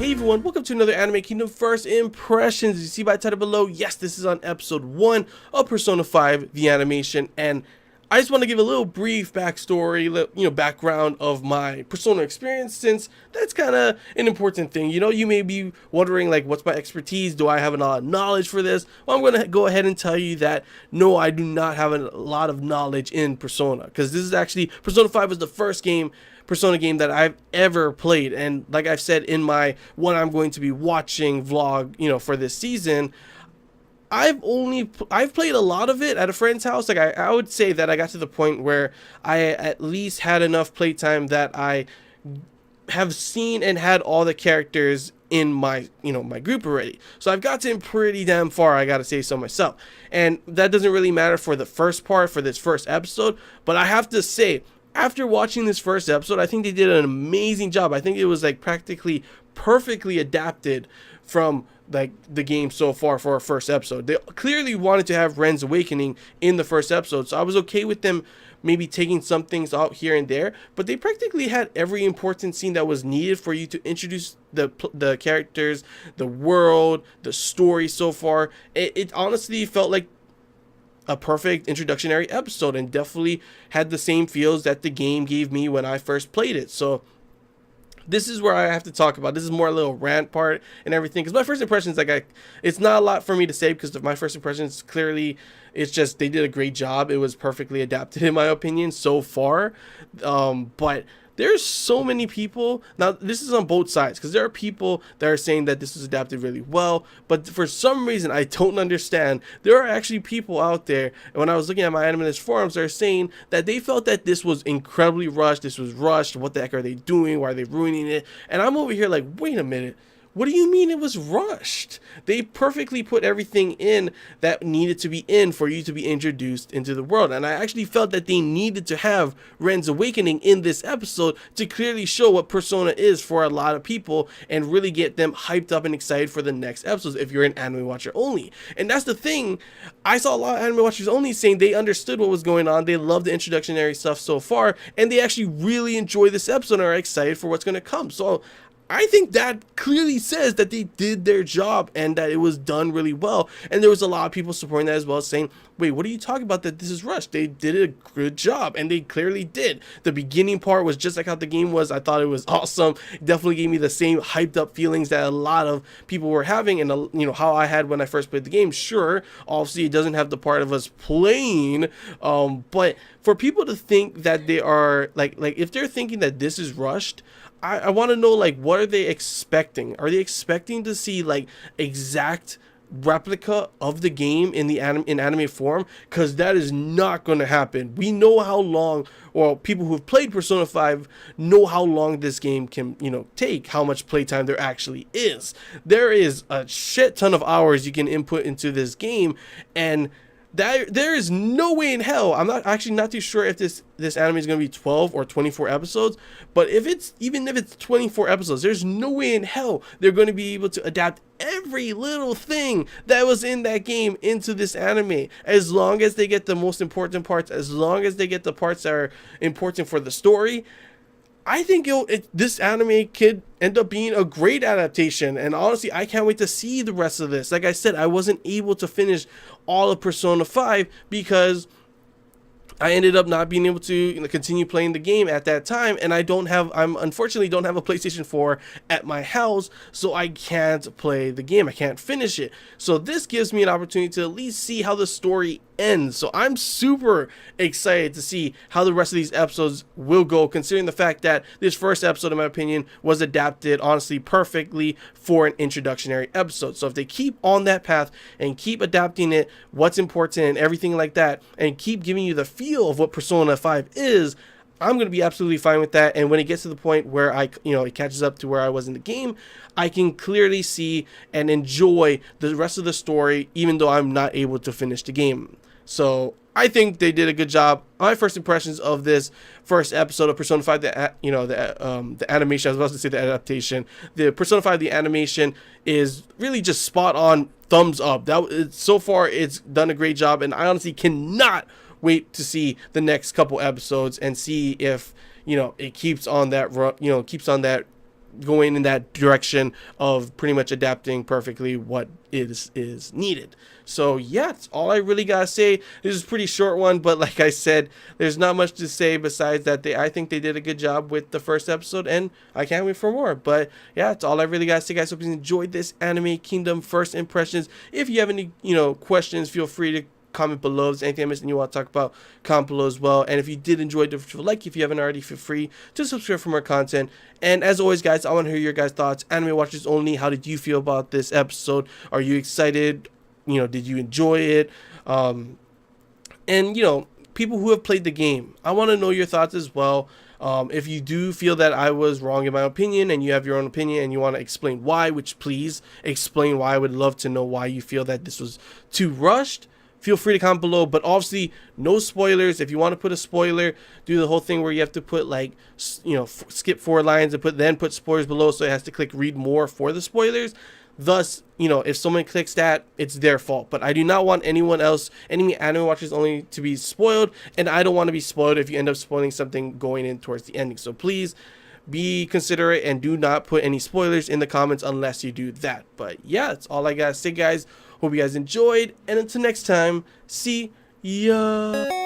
Hey everyone, welcome to another Anime Kingdom First Impressions. As you see by the title below, yes, this is on episode 1 of Persona 5, the animation, and I just want to give a little brief backstory, background of my Persona experience, since that's kind of an important thing. You may be wondering, like, what's my expertise? Do I have a lot of knowledge for this? Well, I'm going to go ahead and tell you that, no, I do not have a lot of knowledge in Persona, because this is actually, Persona 5 was the first Persona game that I've ever played, and like I've said in my what I'm going to be watching vlog, for this season, I've played a lot of it at a friend's house. Like I would say that I got to the point where I at least had enough playtime that I have seen and had all the characters in my my group already. So I've gotten pretty damn far, I gotta say so myself. And that doesn't really matter for the first part, for this first episode, but I have to say, after watching this first episode, I think they did an amazing job. I think it was like practically perfectly adapted from like the game so far for our first episode. They clearly wanted to have Ren's awakening in the first episode, so I was okay with them maybe taking some things out here and there, but they practically had every important scene that was needed for you to introduce the characters, the world, the story so far. It honestly felt like a perfect introductory episode, and definitely had the same feels that the game gave me when I first played it. So this is where I have to talk about. This is more a little rant part and everything, because my first impressions, it's not a lot for me to say, because my first impressions, clearly, it's just they did a great job. It was perfectly adapted in my opinion so far. But there's so many people, now this is on both sides, because there are people that are saying that this was adapted really well, but for some reason I don't understand. There are actually people out there, and when I was looking at my Animalist forums, they're saying that they felt that this was incredibly rushed. This was rushed. What the heck are they doing? Why are they ruining it? And I'm over here like, wait a minute. What do you mean it was rushed? They perfectly put everything in that needed to be in for you to be introduced into the world. And I actually felt that they needed to have Ren's awakening in this episode to clearly show what Persona is for a lot of people and really get them hyped up and excited for the next episodes if you're an anime watcher only. And that's the thing. I saw a lot of anime watchers only saying they understood what was going on. They loved the introductory stuff so far, and they actually really enjoy this episode and are excited for what's going to come. So I think that clearly says that they did their job and that it was done really well. And there was a lot of people supporting that as well, saying, wait, what are you talking about that this is rushed? They did a good job, and they clearly did. The beginning part was just like how the game was. I thought it was awesome. It definitely gave me the same hyped up feelings that a lot of people were having, and how I had when I first played the game. Sure, obviously it doesn't have the part of us playing, but for people to think that they are like if they're thinking that this is rushed, I want to know, like, what are they expecting? Are they expecting to see like exact replica of the game in the anime form? Because that is not going to happen. We know how long, or people who've played Persona 5 know how long this game can take, how much playtime there actually is. There is a shit ton of hours you can input into this game, and there is no way in hell. I'm not too sure if this anime is going to be 12 or 24 episodes, but even if it's 24 episodes, there's no way in hell they're going to be able to adapt every little thing that was in that game into this anime. As long as they get the most important parts, as long as they get the parts that are important for the story, I think this anime could end up being a great adaptation. And honestly, I can't wait to see the rest of this. Like I said, I wasn't able to finish all of Persona 5 because I ended up not being able to continue playing the game at that time, and I unfortunately don't have a PlayStation 4 at my house, so I can't play the game. I can't finish it. So this gives me an opportunity to at least see how the story ends. So I'm super excited to see how the rest of these episodes will go, considering the fact that this first episode, in my opinion, was adapted honestly perfectly for an introductory episode. So if they keep on that path and keep adapting it, what's important and everything like that, and keep giving you the feel of what Persona 5 is, I'm going to be absolutely fine with that. And when it gets to the point where it catches up to where I was in the game, I can clearly see and enjoy the rest of the story, even though I'm not able to finish the game. So I think they did a good job. My first impressions of this first episode of Persona 5, the animation, I was about to say the adaptation, the Persona 5, the animation is really just spot on, thumbs up. So far, it's done a great job, and I honestly cannot wait to see the next couple episodes and see if it keeps on that going in that direction of pretty much adapting perfectly what is needed. So yeah, that's all I really gotta say. This is a pretty short one, but like I said, there's not much to say besides that I think they did a good job with the first episode, and I can't wait for more. But yeah, that's all I really gotta say, guys. Hope you enjoyed this Anime Kingdom first impressions. If you have any questions, feel free to comment below. If there's anything I missed and you want to talk about, comment below as well. And if you did enjoy it, like, if you haven't already, feel free to subscribe for more content. And as always, guys, I want to hear your guys' thoughts. Anime watchers only, how did you feel about this episode? Are you excited? Did you enjoy it? And people who have played the game, I want to know your thoughts as well. If you do feel that I was wrong in my opinion and you have your own opinion and you want to explain why, which please explain why. I would love to know why you feel that this was too rushed. Feel free to comment below, but obviously no spoilers. If you want to put a spoiler, do the whole thing where you have to put skip 4 lines and then put spoilers below, so it has to click read more for the spoilers. Thus, if someone clicks that, it's their fault. But I do not want anyone else, any anime watchers only, to be spoiled, and I don't want to be spoiled if you end up spoiling something going in towards the ending. So please be considerate and do not put any spoilers in the comments unless you do that. But yeah, that's all I gotta say, guys. Hope you guys enjoyed, and until next time, see ya.